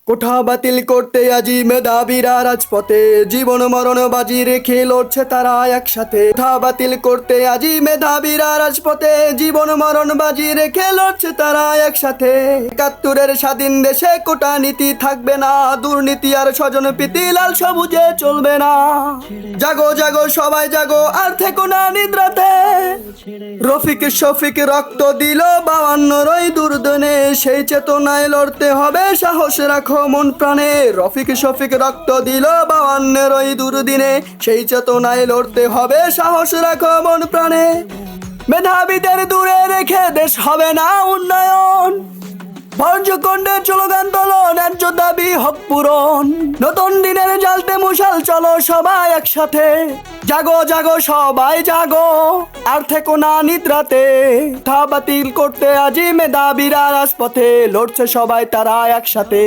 কোঠা বাতিল করতে আজি মেধাবীরা রাজপথে, জীবন মরণ বাজি রেখে লড়ছে তারা একসাথে। কোঠা বাতিল করতে আজি মেধাবীরা রাজপথে, জীবন মরণ বাজি রেখে লড়ছে তারা একসাথে। ৭১-এর স্বাধীন দেশে কোটা নীতি থাকবে না, দুর্নীতি আর স্বজন প্রীতি লাল সবুজে চলবে না। জাগো জাগো সবাই জাগো, আর থেকো না নিদ্রাতে। রফিক শফিক রক্ত দিল ৫২-র দুর্দিনে, সেই চেতনায় লড়তে হবে, সাহস রাখো মন প্রাণে। রফিক শফিক রক্ত দিল ৫২-র দুর্দিনে, সেই চেতনায় লড়তে হবে, সাহস রাখো মন প্রাণে। মেধাবীদের দূরে রেখে দেশ হবে না উন্নয়ন, ভঞ্জকণ্ডে স্লোগান তোলো, ন্যায্য দাবি হক পূরণ। নতুন দিনের জ্বালতে মশাল, চলো সবাই একসাথে। জাগো জাগো সবাই জাগো, আর থেকো না নিদ্রাতে। কোঠা বাতিল করতে আজি মেধাবীরা রাজপথে, লড়ছে সবাই তারা একসাথে।